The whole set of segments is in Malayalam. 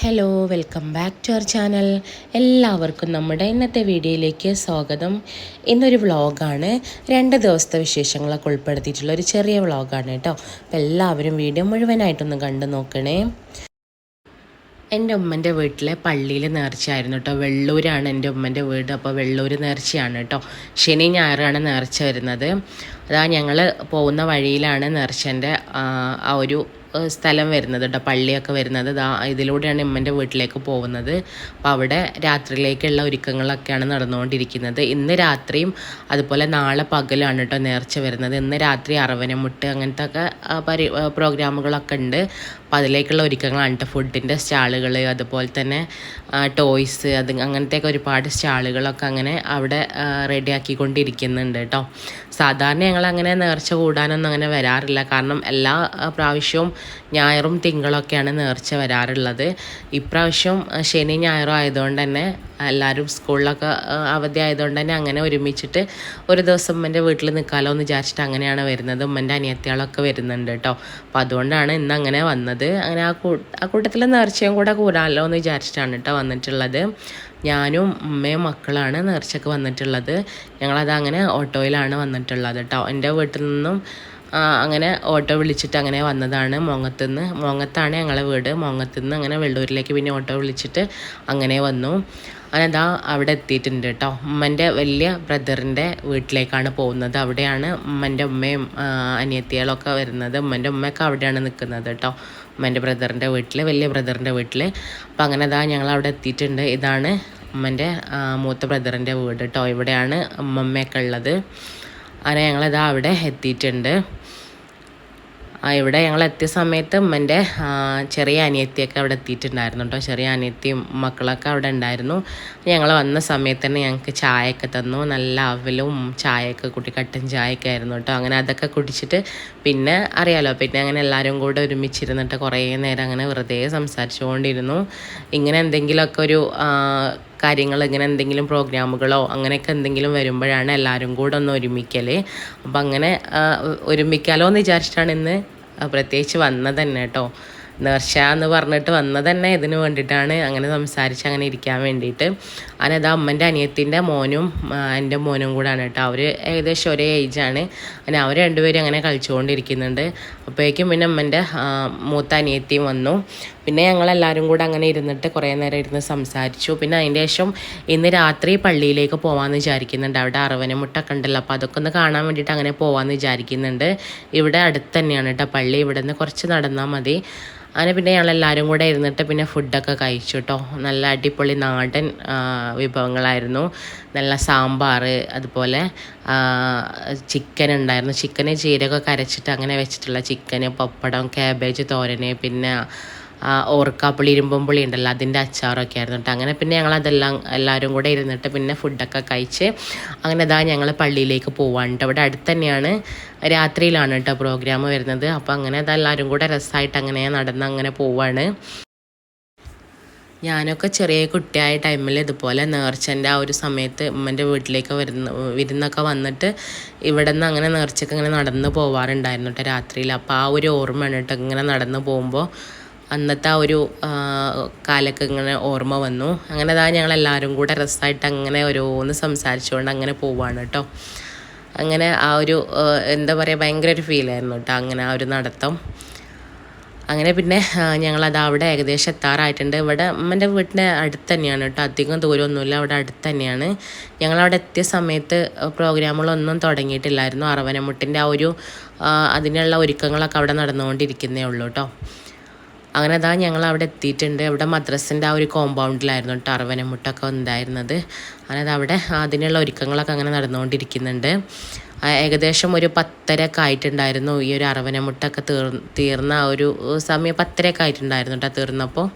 Hello, welcome back to our channel. എല്ലാവർക്കും നമ്മുടെ ഇന്നത്തെ വീഡിയോയിലേക്ക് സ്വാഗതം. ഇന്നൊരു വ്ളോഗാണ്. 2 ദിവസത്തെ വിശേഷങ്ങളൊക്കെ ഉൾപ്പെടുത്തിയിട്ടുള്ള ഒരു ചെറിയ വ്ളോഗാണ് കേട്ടോ. അപ്പോൾ എല്ലാവരും വീഡിയോ മുഴുവനായിട്ടൊന്ന് കണ്ടു നോക്കണേ. എൻ്റെ ഉമ്മൻ്റെ വീട്ടിലെ പള്ളിയിൽ നേർച്ചയായിരുന്നു കേട്ടോ. വെള്ളൂരാണ് എൻ്റെ ഉമ്മൻ്റെ വീട്. അപ്പോൾ വെള്ളൂർ നേർച്ചയാണ് കേട്ടോ. ശനി ഞായറാണ് നേർച്ച വരുന്നത്. അതാ ഞങ്ങൾ പോകുന്ന വഴിയിലാണ് നേർച്ചൻ്റെ ആ ഒരു സ്ഥലം വരുന്നത് കേട്ടോ. പള്ളിയൊക്കെ വരുന്നത് ഇതിലൂടെയാണ് ഉമ്മൻ്റെ വീട്ടിലേക്ക് പോകുന്നത്. അപ്പോൾ അവിടെ രാത്രിയിലേക്കുള്ള ഒരുക്കങ്ങളൊക്കെയാണ് നടന്നുകൊണ്ടിരിക്കുന്നത്. ഇന്ന് രാത്രിയും അതുപോലെ നാളെ പകലാണ് കേട്ടോ നേർച്ച വരുന്നത്. ഇന്ന് രാത്രി അറവനമുട്ട് അങ്ങനത്തെ ഒക്കെ പ്രോഗ്രാമുകളൊക്കെ ഉണ്ട്. അപ്പോൾ അതിലേക്കുള്ള ഒരുക്കങ്ങളാണ് കേട്ടോ. ഫുഡിൻ്റെ സ്റ്റാളുകൾ, അതുപോലെ തന്നെ ടോയ്സ്, അങ്ങനത്തെയൊക്കെ ഒരുപാട് സ്റ്റാളുകളൊക്കെ അങ്ങനെ അവിടെ റെഡിയാക്കിക്കൊണ്ടിരിക്കുന്നുണ്ട് കേട്ടോ. സാധാരണ ഞങ്ങളങ്ങനെ നേർച്ച കൂടാനൊന്നും അങ്ങനെ വരാറില്ല. കാരണം എല്ലാ പ്രാവശ്യവും ഞായറും തിങ്കളൊക്കെയാണ് നേർച്ച വരാറുള്ളത്. ഇപ്രാവശ്യം ശനി ഞായറും ആയതുകൊണ്ട് തന്നെ എല്ലാവരും സ്കൂളിലൊക്കെ അവധി ആയതുകൊണ്ട് തന്നെ അങ്ങനെ ഒരുമിച്ചിട്ട് ഒരു ദിവസം ഉമ്മൻ്റെ വീട്ടിൽ നിൽക്കാമല്ലോ എന്ന് വിചാരിച്ചിട്ട് അങ്ങനെയാണ് വരുന്നത്. ഉമ്മൻ്റെ അനിയത്തികളൊക്കെ വരുന്നുണ്ട് കേട്ടോ. അപ്പോൾ അതുകൊണ്ടാണ് ഇന്ന് അങ്ങനെ വന്നത്. അങ്ങനെ ആ കൂട്ടത്തിൽ നേർച്ചയും കൂടെ കൂടാമല്ലോ എന്ന് വിചാരിച്ചിട്ടാണ് കേട്ടോ വന്നിട്ടുള്ളത്. ഞാനും ഉമ്മയും മക്കളാണ് നേർച്ചയ്ക്ക് വന്നിട്ടുള്ളത്. ഞങ്ങളത് അങ്ങനെ ഓട്ടോയിലാണ് വന്നിട്ടുള്ളത് കേട്ടോ. എൻ്റെ വീട്ടിൽ നിന്നും അങ്ങനെ ഓട്ടോ വിളിച്ചിട്ട് അങ്ങനെ വന്നതാണ്. മോങ്ങത്താണ് ഞങ്ങളെ വീട്. മോങ്ങത്തുനിന്ന് അങ്ങനെ വെള്ളൂരിലേക്ക് പിന്നെ ഓട്ടോ വിളിച്ചിട്ട് അങ്ങനെ വന്നു. അതാ അവിടെ എത്തിയിട്ടുണ്ട് കേട്ടോ. ഉമ്മൻ്റെ വലിയ ബ്രദറിൻ്റെ വീട്ടിലേക്കാണ് പോകുന്നത്. അവിടെയാണ് ഉമ്മൻ്റെ ഉമ്മയും അനിയത്തികളൊക്കെ വരുന്നത്. ഉമ്മൻ്റെ ഉമ്മയൊക്കെ അവിടെയാണ് നിൽക്കുന്നത് കേട്ടോ. ഉമ്മൻ്റെ ബ്രദറിൻ്റെ വീട്ടിൽ, വലിയ ബ്രദറിൻ്റെ വീട്ടിൽ. അപ്പോൾ അങ്ങനെ ഞങ്ങൾ അവിടെ എത്തിയിട്ടുണ്ട്. ഇതാണ് ഉമ്മൻ്റെ മൂത്ത ബ്രദറിൻ്റെ വീട് കേട്ടോ. ഇവിടെയാണ് ഉമ്മമ്മയൊക്കെ ഉള്ളത്. അങ്ങനെ ഞങ്ങളിതാ അവിടെ എത്തിയിട്ടുണ്ട്. ഇവിടെ ഞങ്ങൾ എത്തിയ സമയത്ത് ഉമ്മൻ്റെ ചെറിയ അനിയത്തിയൊക്കെ അവിടെ എത്തിയിട്ടുണ്ടായിരുന്നു കേട്ടോ. ചെറിയ അനിയത്തിയും മക്കളൊക്കെ അവിടെ ഉണ്ടായിരുന്നു. ഞങ്ങൾ വന്ന സമയത്ത് തന്നെ ഞങ്ങൾക്ക് ചായയൊക്കെ തന്നു. നല്ല അവലും ചായയൊക്കെ കൂട്ടി, കട്ടൻ ചായയൊക്കെ ആയിരുന്നു കേട്ടോ. അങ്ങനെ അതൊക്കെ കുടിച്ചിട്ട് പിന്നെ അറിയാലോ, പിന്നെ അങ്ങനെ എല്ലാവരും കൂടെ ഒരുമിച്ചിരുന്നിട്ട് കുറേ നേരം അങ്ങനെ വെറുതെ സംസാരിച്ചുകൊണ്ടിരുന്നു. ഇങ്ങനെ എന്തെങ്കിലുമൊക്കെ ഒരു കാര്യങ്ങൾ, ഇങ്ങനെ എന്തെങ്കിലും പ്രോഗ്രാമുകളോ അങ്ങനെയൊക്കെ എന്തെങ്കിലും വരുമ്പോഴാണ് എല്ലാവരും കൂടെ ഒന്ന് ഒരുമിക്കൽ. അപ്പം അങ്ങനെ ഒരുമിക്കാലോ എന്ന് വിചാരിച്ചിട്ടാണ് ഇന്ന് പ്രത്യേകിച്ച് വന്നത് തന്നെ കേട്ടോ. നേർച്ച എന്ന് പറഞ്ഞിട്ട് വന്നത് തന്നെ ഇതിന് വേണ്ടിയിട്ടാണ്, അങ്ങനെ സംസാരിച്ച് അങ്ങനെ ഇരിക്കാൻ വേണ്ടിയിട്ട്. അതിനത് അമ്മൻ്റെ അനിയത്തിൻ്റെ മോനും എൻ്റെ മോനും കൂടാണ് കേട്ടോ. അവർ ഏകദേശം ഒരേ ഏജാണ്. അങ്ങനെ അവർ രണ്ടുപേരും അങ്ങനെ കളിച്ചുകൊണ്ടിരിക്കുന്നുണ്ട്. അപ്പോഴേക്കും പിന്നെ അമ്മൻ്റെ മൂത്ത അനിയത്തിയും വന്നു. പിന്നെ ഞങ്ങളെല്ലാവരും കൂടെ അങ്ങനെ ഇരുന്നിട്ട് കുറേ നേരം ഇരുന്ന് സംസാരിച്ചു. പിന്നെ അതിൻ്റെ ശേഷം ഇന്ന് രാത്രി പള്ളിയിലേക്ക് പോകാമെന്ന് വിചാരിക്കുന്നുണ്ട്. അവിടെ അറവനമുട്ടൊക്കെ ഉണ്ടല്ലോ, അപ്പോൾ അതൊക്കെ ഒന്ന് കാണാൻ വേണ്ടിയിട്ട് അങ്ങനെ പോകാമെന്ന് വിചാരിക്കുന്നുണ്ട്. ഇവിടെ അടുത്ത് തന്നെയാണ് കേട്ടോ പള്ളി. ഇവിടെ നിന്ന് കുറച്ച് നടന്നാൽ മതി. അങ്ങനെ പിന്നെ ഞങ്ങളെല്ലാവരും കൂടെ ഇരുന്നിട്ട് പിന്നെ ഫുഡൊക്കെ കഴിച്ചു കേട്ടോ. നല്ല അടിപൊളി നാടൻ വിഭവങ്ങളായിരുന്നു. നല്ല സാമ്പാർ, അതുപോലെ ചിക്കൻ ഉണ്ടായിരുന്നു. ചിക്കന് ജീരകമൊക്കെ അരച്ചിട്ട് അങ്ങനെ വെച്ചിട്ടുള്ള ചിക്കന്, പപ്പടം, കാബേജ് തോരന്, പിന്നെ ഓർക്കാപ്പുളി, ഇരുമ്പുളി ഉണ്ടല്ലോ, അതിൻ്റെ അച്ചാറൊക്കെ ആയിരുന്നു കേട്ടോ. അങ്ങനെ പിന്നെ ഞങ്ങളതെല്ലാം എല്ലാവരും കൂടെ ഇരുന്നിട്ട് പിന്നെ ഫുഡൊക്കെ കഴിച്ച് അങ്ങനെ ഞങ്ങൾ പള്ളിയിലേക്ക് പോവാണ് കേട്ടോ. ഇവിടെ അടുത്ത് തന്നെയാണ്. രാത്രിയിലാണ് കേട്ടോ പ്രോഗ്രാം വരുന്നത്. അപ്പോൾ അങ്ങനെ എല്ലാവരും കൂടെ രസമായിട്ട് അങ്ങനെ നടന്ന് അങ്ങനെ പോവാണ്. ഞാനൊക്കെ ചെറിയ കുട്ടിയായ ടൈമിൽ ഇതുപോലെ നേർച്ചൻ്റെ ആ ഒരു സമയത്ത് ഉമ്മൻ്റെ വീട്ടിലേക്ക് വിരുന്നൊക്കെ വന്നിട്ട് ഇവിടെ നിന്ന് അങ്ങനെ നേർച്ചയ്ക്ക് അങ്ങനെ നടന്ന് പോവാറുണ്ടായിരുന്നു കേട്ടോ രാത്രിയിൽ. അപ്പോൾ ആ ഒരു ഓർമ്മയാണ് കേട്ടോ ഇങ്ങനെ നടന്ന് പോകുമ്പോൾ. അന്നത്തെ ആ ഒരു കാലൊക്കെ ഇങ്ങനെ ഓർമ്മ വന്നു. അങ്ങനെ ഞങ്ങളെല്ലാവരും കൂടെ രസമായിട്ട് അങ്ങനെ ഓരോന്ന് സംസാരിച്ചുകൊണ്ട് അങ്ങനെ പോവാണ് കേട്ടോ. അങ്ങനെ ആ ഒരു എന്താ പറയുക, ഭയങ്കര ഒരു ഫീലായിരുന്നു കേട്ടോ അങ്ങനെ ആ ഒരു നടത്തം. അങ്ങനെ പിന്നെ ഞങ്ങളത് അവിടെ ഏകദേശം എത്താറായിട്ടുണ്ട്. ഇവിടെ അമ്മൻ്റെ വീട്ടിൻ്റെ അടുത്ത് തന്നെയാണ് കേട്ടോ, അധികം ദൂരമൊന്നുമില്ല, അവിടെ അടുത്ത് തന്നെയാണ്. ഞങ്ങളവിടെ എത്തിയ സമയത്ത് പ്രോഗ്രാമുകളൊന്നും തുടങ്ങിയിട്ടില്ലായിരുന്നു. അറവനമുട്ടിൻ്റെ ആ ഒരു അതിനുള്ള ഒരുക്കങ്ങളൊക്കെ അവിടെ നടന്നുകൊണ്ടിരിക്കുന്നേ ഉള്ളൂ കേട്ടോ. അങ്ങനെ ഞങ്ങൾ അവിടെ എത്തിയിട്ടുണ്ട്. അവിടെ മദ്രസിൻ്റെ ആ ഒരു കോമ്പൗണ്ടിലായിരുന്നു കേട്ടോ അറവനമുട്ടൊക്കെ ഉണ്ടായിരുന്നത്. അങ്ങനെ അവിടെ അതിനുള്ള ഒരുക്കങ്ങളൊക്കെ അങ്ങനെ നടന്നുകൊണ്ടിരിക്കുന്നുണ്ട്. ഏകദേശം ഒരു 10:30 ആയിട്ടുണ്ടായിരുന്നു ഈ ഒരു അറവനമുട്ടൊക്കെ തീർന്ന ആ ഒരു സമയം. 10:30 ആയിട്ടുണ്ടായിരുന്നു കേട്ടോ തീർന്നപ്പോൾ.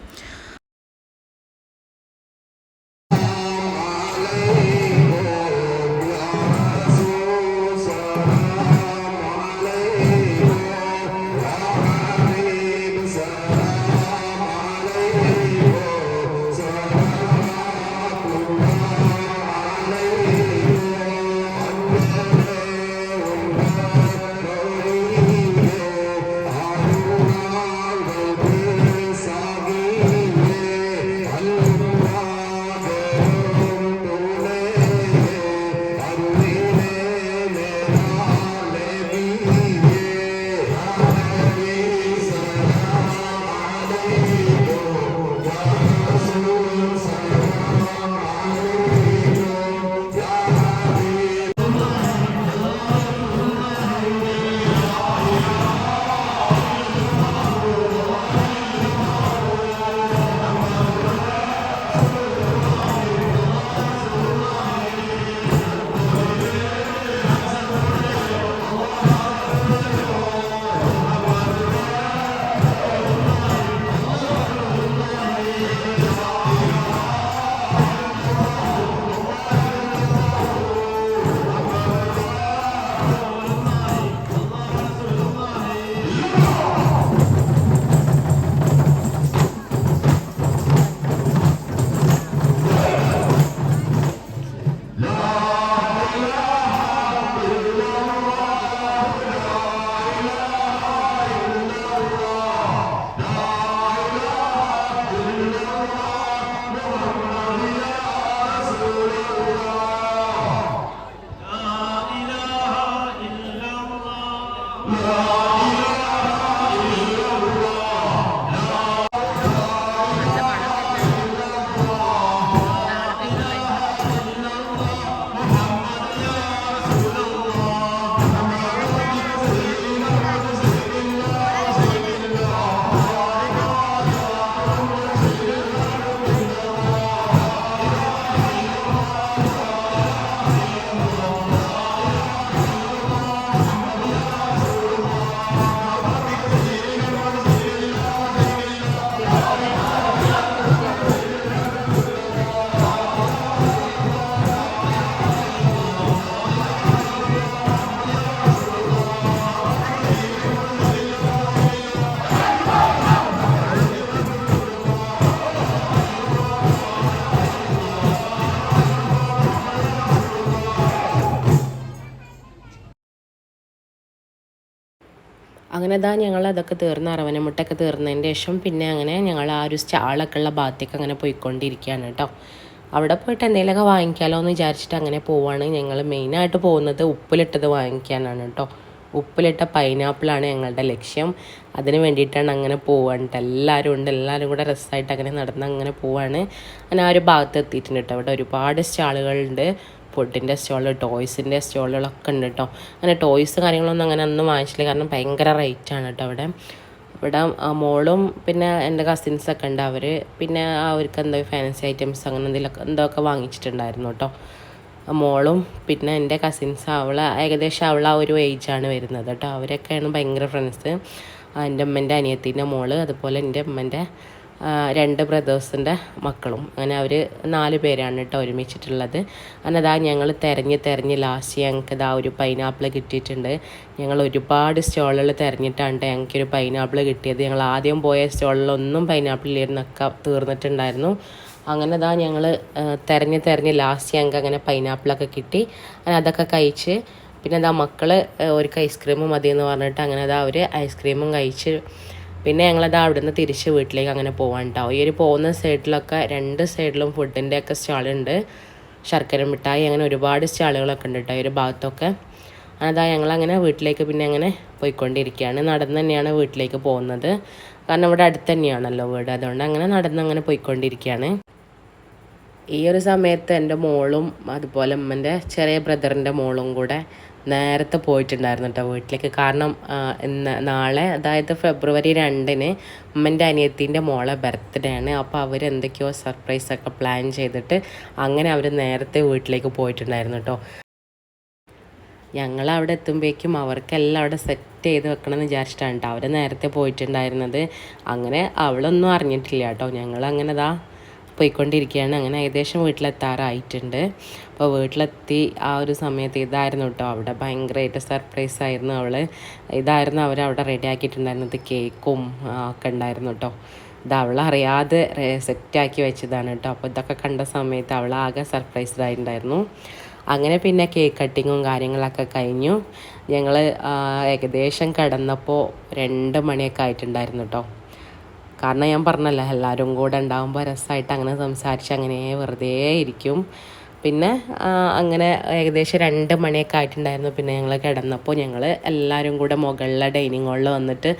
അങ്ങനെ അതാ ഞങ്ങൾ അതൊക്കെ തീർന്ന് അറവനമുട്ടൊക്കെ തീർന്നതിൻ്റെ ശേഷം പിന്നെ അങ്ങനെ ഞങ്ങൾ ആ ഒരു സ്റ്റാളൊക്കെ ഉള്ള ഭാഗത്തേക്ക് അങ്ങനെ പോയിക്കൊണ്ടിരിക്കുകയാണ് കേട്ടോ. അവിടെ പോയിട്ട് എന്തെങ്കിലുമൊക്കെ വാങ്ങിക്കാമല്ലോ എന്ന് വിചാരിച്ചിട്ട് അങ്ങനെ പോവുകയാണ്. ഞങ്ങൾ മെയിനായിട്ട് പോകുന്നത് ഉപ്പിലിട്ടത് വാങ്ങിക്കാനാണ് കേട്ടോ. ഉപ്പിലിട്ട പൈനാപ്പിളാണ് ഞങ്ങളുടെ ലക്ഷ്യം. അതിന് വേണ്ടിയിട്ടാണ് അങ്ങനെ പോവാണ്. എല്ലാവരും ഉണ്ട്, എല്ലാവരും കൂടെ രസമായിട്ട് അങ്ങനെ നടന്ന് അങ്ങനെ പോവാണ്. അങ്ങനെ ആ ഒരു ഭാഗത്ത് എത്തിയിട്ടുണ്ട് കേട്ടോ. അവിടെ ഒരുപാട് സ്റ്റാളുകളുണ്ട്. ഫുഡിൻ്റെ സ്റ്റോള്, ടോയ്സിൻ്റെ സ്റ്റോളുകളൊക്കെ ഉണ്ട് കേട്ടോ. അങ്ങനെ ടോയ്സ് കാര്യങ്ങളൊന്നും അങ്ങനെ ഒന്നും വാങ്ങിച്ചില്ല, കാരണം ഭയങ്കര റേറ്റാണ് കേട്ടോ അവിടെ. ഇവിടെ മോളും പിന്നെ എൻ്റെ കസിൻസൊക്കെ ഉണ്ട്. അവർ പിന്നെ അവർക്ക് എന്തോ ഫാൻസി ഐറ്റംസ് അങ്ങനെ എന്തൊക്കെ വാങ്ങിച്ചിട്ടുണ്ടായിരുന്നു കേട്ടോ. മോളും പിന്നെ എൻ്റെ കസിൻസ് ഏകദേശം അവൾ ആ ഒരു ഏജാണ് വരുന്നത് കേട്ടോ. അവരൊക്കെയാണ് ഭയങ്കര ഫ്രണ്ട്സ്. എൻ്റെ അമ്മേൻ്റെ അനിയത്തിൻ്റെ മോള്, അതുപോലെ എൻ്റെ അമ്മേൻ്റെ 2 ബ്രദേഴ്സിൻ്റെ മക്കളും, അങ്ങനെ അവർ 4 പേരാണ് കേട്ടോ ഒരുമിച്ചിട്ടുള്ളത്. അങ്ങനെ അതാ ഞങ്ങൾ തിരഞ്ഞ് ലാസ്റ്റ് ഞങ്ങൾക്ക് ഇതാ ഒരു പൈനാപ്പിൾ കിട്ടിയിട്ടുണ്ട്. ഞങ്ങൾ ഒരുപാട് സ്റ്റോളുകൾ തിരഞ്ഞിട്ടാണ് ഞങ്ങൾക്കൊരു പൈനാപ്പിൾ കിട്ടിയത്. ഞങ്ങൾ ആദ്യം പോയ സ്റ്റോളിലൊന്നും പൈനാപ്പിൾ ഇല്ലായിരുന്നൊക്കെ തീർന്നിട്ടുണ്ടായിരുന്നു. അങ്ങനെ അതാ ഞങ്ങൾ തിരഞ്ഞ് ലാസ്റ്റ് ഞങ്ങൾക്ക് അങ്ങനെ പൈനാപ്പിളൊക്കെ കിട്ടി. അങ്ങനെ അതൊക്കെ കഴിച്ച് പിന്നെ അതാ മക്കൾ ഒരു ഐസ്ക്രീമും മതിയെന്ന് പറഞ്ഞിട്ട് അങ്ങനെ അതാ അവർ ഐസ്ക്രീമും കഴിച്ച് പിന്നെ ഞങ്ങളത് അവിടെ നിന്ന് തിരിച്ച് വീട്ടിലേക്ക് അങ്ങനെ പോകാൻ കേട്ടോ. ഈ ഒരു പോകുന്ന സൈഡിലൊക്കെ 2 സൈഡിലും ഫുഡിൻ്റെയൊക്കെ സ്റ്റാളുണ്ട്. ശർക്കര മിഠായി അങ്ങനെ ഒരുപാട് സ്റ്റാളുകളൊക്കെ ഉണ്ട് കേട്ടോ ഈ ഒരു ഭാഗത്തൊക്കെ. അതാ ഞങ്ങളങ്ങനെ വീട്ടിലേക്ക് പിന്നെ അങ്ങനെ പോയിക്കൊണ്ടിരിക്കുകയാണ്. നടന്ന് തന്നെയാണ് വീട്ടിലേക്ക് പോകുന്നത്, കാരണം ഇവിടെ അടുത്ത് തന്നെയാണല്ലോ വീട്. അതുകൊണ്ട് അങ്ങനെ നടന്നങ്ങനെ പോയിക്കൊണ്ടിരിക്കുകയാണ്. ഈ ഒരു സമയത്ത് എൻ്റെ മോളും അതുപോലെ ഉമ്മൻ്റെ ചെറിയ ബ്രദറിൻ്റെ മോളും കൂടെ നേരത്തെ പോയിട്ടുണ്ടായിരുന്നു കേട്ടോ വീട്ടിലേക്ക്. കാരണം നാളെ, അതായത് ഫെബ്രുവരി 2-ന് ഉമ്മൻ്റെ അനിയത്തിൻ്റെ മോളെ ബർത്ത്ഡേ ആണ്. അപ്പോൾ അവരെന്തൊക്കെയോ സർപ്രൈസൊക്കെ പ്ലാൻ ചെയ്തിട്ട് അങ്ങനെ അവർ നേരത്തെ വീട്ടിലേക്ക് പോയിട്ടുണ്ടായിരുന്നു കേട്ടോ. ഞങ്ങൾ അവിടെ എത്തുമ്പോഴേക്കും അവർക്കെല്ലാം അവിടെ സെറ്റ് ചെയ്ത് വെക്കണം എന്ന് വിചാരിച്ചിട്ടാണ് കേട്ടോ അവർ നേരത്തെ പോയിട്ടുണ്ടായിരുന്നത്. അങ്ങനെ അവളൊന്നും അറിഞ്ഞിട്ടില്ല കേട്ടോ. ഞങ്ങളങ്ങനെ പോയിക്കൊണ്ടിരിക്കുകയാണ്. അങ്ങനെ ഏകദേശം വീട്ടിലെത്താറായിട്ടുണ്ട്. അപ്പോൾ വീട്ടിലെത്തി ആ ഒരു സമയത്ത് ഇതായിരുന്നു കേട്ടോ അവിടെ ഭയങ്കരമായിട്ട് സർപ്രൈസ് ആയിരുന്നു. ഇതായിരുന്നു അവരവിടെ റെഡി ആക്കിയിട്ടുണ്ടായിരുന്നത്. കേക്കും ഒക്കെ ഉണ്ടായിരുന്നു കേട്ടോ. ഇത് അവളറിയാതെ സെറ്റാക്കി വെച്ചതാണ് കേട്ടോ. അപ്പോൾ ഇതൊക്കെ കണ്ട സമയത്ത് അവളാകെ സർപ്രൈസ്ഡ് ആയിട്ടുണ്ടായിരുന്നു. അങ്ങനെ പിന്നെ കേക്ക് കട്ടിങ്ങും കാര്യങ്ങളൊക്കെ കഴിഞ്ഞു. ഞങ്ങൾ ഏകദേശം കിടന്നപ്പോൾ 2 മണിയൊക്കെ ആയിട്ടുണ്ടായിരുന്നു കേട്ടോ. കാരണം ഞാൻ പറഞ്ഞല്ലോ, എല്ലാവരും കൂടെ ഉണ്ടാകുമ്പോൾ രസമായിട്ട് അങ്ങനെ സംസാരിച്ച് അങ്ങനെ വെറുതെ ഇരിക്കും. പിന്നെ അങ്ങനെ ഏകദേശം 2 മണിയൊക്കെ ആയിട്ടുണ്ടായിരുന്നു. പിന്നെ ഞങ്ങൾ കിടന്നപ്പോൾ ഞങ്ങൾ എല്ലാവരും കൂടെ മുകളിലെ ഡൈനിങ് ഹാളിൽ വന്നിട്ട്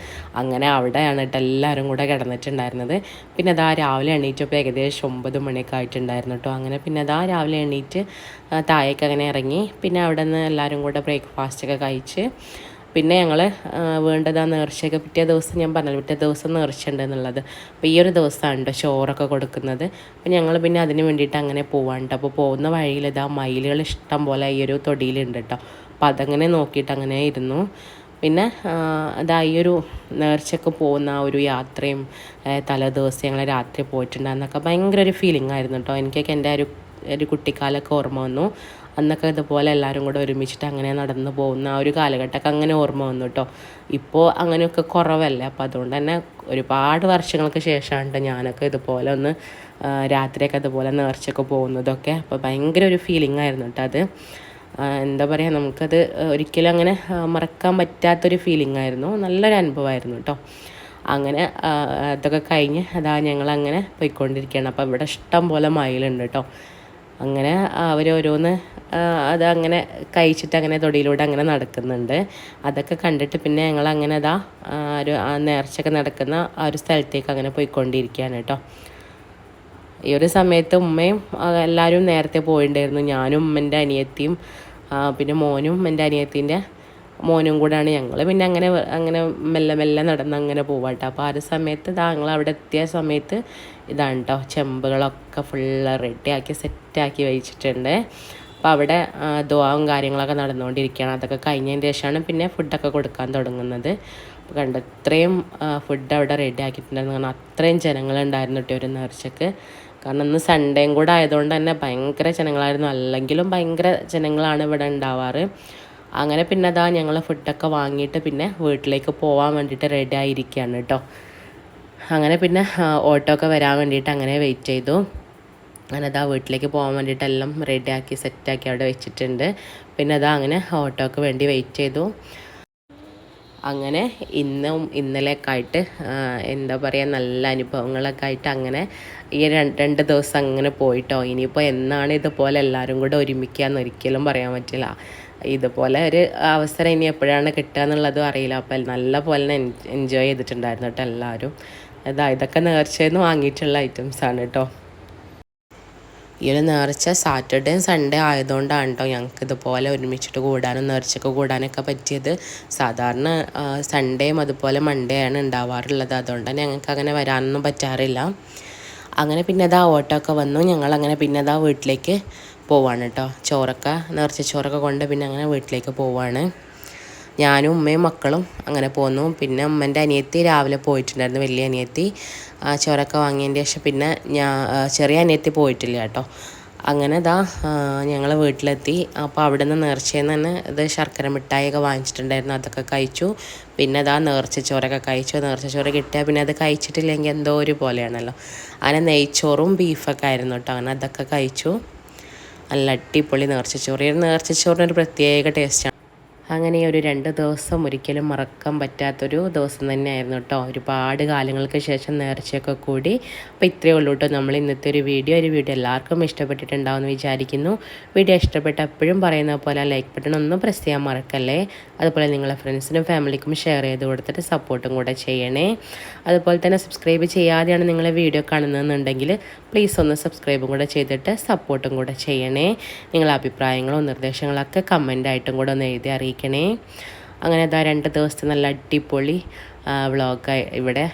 അങ്ങനെ അവിടെയാണ് കേട്ടോ എല്ലാവരും കൂടെ കിടന്നിട്ടുണ്ടായിരുന്നത്. പിന്നെ അതാ രാവിലെ എണീറ്റപ്പോൾ ഏകദേശം 9 മണിയൊക്കെ ആയിട്ടുണ്ടായിരുന്നു കേട്ടോ. അങ്ങനെ പിന്നെ അതാ രാവിലെ എണീറ്റ് താഴേക്ക് അങ്ങനെ ഇറങ്ങി. പിന്നെ അവിടെ നിന്ന് എല്ലാവരും കൂടെ ബ്രേക്ക്ഫാസ്റ്റൊക്കെ കഴിച്ച് പിന്നെ ഞങ്ങൾ വേണ്ടത് ആ നേർച്ചയൊക്കെ പിറ്റേ ദിവസം ഞാൻ പറഞ്ഞല്ലോ, പിറ്റേ ദിവസം നേർച്ച ഉണ്ടെന്നുള്ളത്. അപ്പോൾ ഈ ഒരു ദിവസമാണ് കേട്ടോ ചോറൊക്കെ കൊടുക്കുന്നത്. അപ്പോൾ ഞങ്ങൾ പിന്നെ അതിന് വേണ്ടിയിട്ട് അങ്ങനെ പോവാണ്ട്. അപ്പോൾ പോകുന്ന വഴിയിൽ ഇതാ മയിലുകൾ ഇഷ്ടം പോലെ ഈ ഒരു തൊടിയിലുണ്ട് കേട്ടോ. അപ്പോൾ അതങ്ങനെ നോക്കിയിട്ട് അങ്ങനെ ഇരുന്നു. പിന്നെ അതാ ഈ ഒരു നേർച്ചയൊക്കെ പോകുന്ന ആ ഒരു യാത്രയും തലേദിവസം ഞങ്ങൾ രാത്രി പോയിട്ടുണ്ടായിരുന്നൊക്കെ ഭയങ്കര ഒരു ഫീലിംഗ് ആയിരുന്നു കേട്ടോ. എനിക്കൊക്കെ എൻ്റെ ഒരു കുട്ടിക്കാലമൊക്കെ ഓർമ്മ വന്നു. അന്നൊക്കെ ഇതുപോലെ എല്ലാവരും കൂടെ ഒരുമിച്ചിട്ട് അങ്ങനെ നടന്നു പോകുന്ന ആ ഒരു കാലഘട്ടമൊക്കെ അങ്ങനെ ഓർമ്മ വന്നു കേട്ടോ. ഇപ്പോൾ അങ്ങനെയൊക്കെ കുറവല്ലേ. അപ്പോൾ അതുകൊണ്ട് തന്നെ ഒരുപാട് വർഷങ്ങൾക്ക് ശേഷമാണ് ഞാനൊക്കെ ഇതുപോലെ ഒന്ന് രാത്രിയൊക്കെ അതുപോലെ നേർച്ചയൊക്കെ പോകുന്നതൊക്കെ. അപ്പോൾ ഭയങ്കര ഒരു ഫീലിംഗ് ആയിരുന്നു കേട്ടോ അത്. എന്താ പറയുക, നമുക്കത് ഒരിക്കലും അങ്ങനെ മറക്കാൻ പറ്റാത്തൊരു ഫീലിംഗ് ആയിരുന്നു. നല്ലൊരു അനുഭവമായിരുന്നു കേട്ടോ. അങ്ങനെ അതൊക്കെ കഴിഞ്ഞ് അതാ ഞങ്ങളങ്ങനെ പോയിക്കൊണ്ടിരിക്കുകയാണ്. അപ്പോൾ ഇവിടെ ഇഷ്ടം പോലെ മയിലുണ്ട് കേട്ടോ. അങ്ങനെ അവരോരോന്ന് അതങ്ങനെ കഴിച്ചിട്ട് അങ്ങനെ തൊടിയിലൂടെ അങ്ങനെ നടക്കുന്നുണ്ട്. അതൊക്കെ കണ്ടിട്ട് പിന്നെ ഞങ്ങളങ്ങനെ ആ നേർച്ചയൊക്കെ നടക്കുന്ന ആ ഒരു സ്ഥലത്തേക്ക് അങ്ങനെ പോയിക്കൊണ്ടിരിക്കുകയാണ് കേട്ടോ. ഈ ഒരു സമയത്ത് ഉമ്മയും എല്ലാവരും നേരത്തെ പോയിട്ടുണ്ടായിരുന്നു. ഞാനും ഉമ്മൻ്റെ അനിയത്തിയും പിന്നെ മോനും എൻ്റെ അനിയത്തിൻ്റെ മോനും കൂടെയാണ് ഞങ്ങൾ. പിന്നെ അങ്ങനെ മെല്ലെ നടന്ന് അങ്ങനെ പോവാട്ടോ. അപ്പോൾ ആ ഒരു സമയത്ത് ഞങ്ങൾ അവിടെ എത്തിയ സമയത്ത് ഇതാണ് കേട്ടോ ചെമ്പുകളൊക്കെ ഫുള്ള് റെഡിയാക്കി സെറ്റാക്കി വെച്ചിട്ടുണ്ട്. അപ്പോൾ അവിടെ ദുആവും കാര്യങ്ങളൊക്കെ നടന്നുകൊണ്ടിരിക്കുകയാണ്. അതൊക്കെ കഴിഞ്ഞതിന് ശേഷമാണ് പിന്നെ ഫുഡൊക്കെ കൊടുക്കാൻ തുടങ്ങുന്നത്. അപ്പോൾ കണ്ട് ഇത്രയും ഫുഡ് അവിടെ റെഡി ആക്കിയിട്ടുണ്ടായിരുന്നു. കാരണം അത്രയും ജനങ്ങളുണ്ടായിരുന്നു കേട്ടോ ഒരു നേർച്ചയ്ക്ക്. കാരണം ഇന്ന് സൺഡേയും കൂടെ ആയതുകൊണ്ട് തന്നെ ഭയങ്കര ജനങ്ങളായിരുന്നു. അല്ലെങ്കിലും ഭയങ്കര ജനങ്ങളാണ് ഇവിടെ ഉണ്ടാവാറ്. അങ്ങനെ പിന്നെ ഞങ്ങൾ ഫുഡൊക്കെ വാങ്ങിയിട്ട് പിന്നെ വീട്ടിലേക്ക് പോകാൻ വേണ്ടിയിട്ട് റെഡി ആയിരിക്കുകയാണ് കേട്ടോ. അങ്ങനെ പിന്നെ ഓട്ടോ ഒക്കെ വരാൻ വേണ്ടിയിട്ട് അങ്ങനെ വെയിറ്റ് ചെയ്തു. അങ്ങനെ വീട്ടിലേക്ക് പോകാൻ വേണ്ടിയിട്ട് എല്ലാം റെഡിയാക്കി സെറ്റാക്കി അവിടെ വെച്ചിട്ടുണ്ട്. പിന്നെ അങ്ങനെ ഓട്ടോക്ക് വേണ്ടി വെയിറ്റ് ചെയ്തു. അങ്ങനെ ഇന്നും ഇന്നലെയൊക്കെ ആയിട്ട് എന്താ പറയുക നല്ല അനുഭവങ്ങളൊക്കെ ആയിട്ട് അങ്ങനെ ഈ രണ്ട് ദിവസം അങ്ങനെ പോയിട്ടോ. ഇനിയിപ്പോൾ എന്നാണ് ഇതുപോലെ എല്ലാവരും കൂടെ ഒരുമിക്കാന്ന് ഒരിക്കലും പറയാൻ പറ്റില്ല. ഇതുപോലെ ഒരു അവസരം ഇനി എപ്പോഴാണ് കിട്ടുക എന്നുള്ളതും അറിയില്ല. അപ്പോൾ നല്ല പോലെ എൻജോയ് ചെയ്തിട്ടുണ്ടായിരുന്നു കേട്ടോ എല്ലാവരും. ഇതൊക്കെ നേർച്ചയെന്ന് വാങ്ങിയിട്ടുള്ള ഐറ്റംസാണ് കേട്ടോ. ഈ ഒരു നേർച്ച സാറ്റർഡേയും സൺഡേ ആയതുകൊണ്ടാണ് കേട്ടോ ഞങ്ങൾക്ക് ഇതുപോലെ ഒരുമിച്ചിട്ട് കൂടാനും നേർച്ചയ്ക്ക് കൂടാനൊക്കെ പറ്റിയത്. സാധാരണ സൺഡേയും അതുപോലെ മൺഡേ ആണ് ഉണ്ടാവാറുള്ളത്. അതുകൊണ്ട് തന്നെ ഞങ്ങൾക്ക് അങ്ങനെ വരാനൊന്നും പറ്റാറില്ല. അങ്ങനെ പിന്നെ ഓട്ടോ ഒക്കെ വന്നു. ഞങ്ങളങ്ങനെ പിന്നെ വീട്ടിലേക്ക് പോവാണ് കേട്ടോ. നേർച്ച ചോറൊക്കെ കൊണ്ട് പിന്നെ അങ്ങനെ വീട്ടിലേക്ക് പോവാണ്. ഞാനും ഉമ്മയും മക്കളും അങ്ങനെ പോന്നു. പിന്നെ ഉമ്മൻ്റെ അനിയത്തി രാവിലെ പോയിട്ടുണ്ടായിരുന്നു, വലിയ അനിയത്തി. ചോറൊക്കെ വാങ്ങിയതിൻ്റെ ശേഷം പിന്നെ ചെറിയ അനിയത്തി പോയിട്ടില്ല കേട്ടോ. അങ്ങനെ ഞങ്ങൾ വീട്ടിലെത്തി. അപ്പോൾ അവിടെ നിന്ന് നേർച്ചയിൽ നിന്ന് തന്നെ ശർക്കര മിഠായിയൊക്കെ വാങ്ങിച്ചിട്ടുണ്ടായിരുന്നു, അതൊക്കെ കഴിച്ചു. പിന്നെ നേർച്ച ചോറൊക്കെ കഴിച്ചു. നേർച്ച ചോറ് കിട്ടിയാൽ പിന്നെ അത് കഴിച്ചിട്ടില്ലെങ്കിൽ എന്തോ ഒരു പോലെയാണല്ലോ. അങ്ങനെ നെയ്ച്ചോറും ബീഫൊക്കെ ആയിരുന്നു കേട്ടോ. അങ്ങനെ അതൊക്കെ കഴിച്ചു. നല്ല അടിപൊളി നേർച്ചച്ചോറിനൊരു പ്രത്യേക ടേസ്റ്റാണ്. അങ്ങനെ ഒരു 2 ദിവസം ഒരിക്കലും മറക്കാൻ പറ്റാത്തൊരു ദിവസം തന്നെയായിരുന്നു കേട്ടോ. ഒരുപാട് കാലങ്ങൾക്ക് ശേഷം നേർച്ചയൊക്കെ കൂടി. അപ്പോൾ ഇത്രയേ ഉള്ളൂ കേട്ടോ നമ്മൾ ഇന്നത്തെ ഒരു വീഡിയോ എല്ലാവർക്കും ഇഷ്ടപ്പെട്ടിട്ടുണ്ടാവുമെന്ന് വിചാരിക്കുന്നു. വീഡിയോ ഇഷ്ടപ്പെട്ട എപ്പോഴും പറയുന്ന പോലെ ലൈക്ക് ബട്ടൺ ഒന്നും പ്രസ് ചെയ്യാൻ മറക്കല്ലേ. അതുപോലെ നിങ്ങളുടെ ഫ്രണ്ട്സിനും ഫാമിലിക്കും ഷെയർ ചെയ്ത് കൊടുത്തിട്ട് സപ്പോർട്ടും കൂടെ ചെയ്യണേ. അതുപോലെ തന്നെ സബ്സ്ക്രൈബ് ചെയ്യാതെയാണ് നിങ്ങളെ വീഡിയോ കാണുന്നതെന്നുണ്ടെങ്കിൽ പ്ലീസ് ഒന്ന് സബ്സ്ക്രൈബും കൂടെ ചെയ്തിട്ട് സപ്പോർട്ടും കൂടെ ചെയ്യണേ. നിങ്ങളുടെ അഭിപ്രായങ്ങളും നിർദ്ദേശങ്ങളൊക്കെ കമൻ്റായിട്ടും കൂടെ ഒന്ന് എഴുതി അറിയിക്കണേ. അങ്ങനെ 2 ദിവസത്തെ നല്ല അടിപൊളി വ്ളോഗ് ഇവിടെ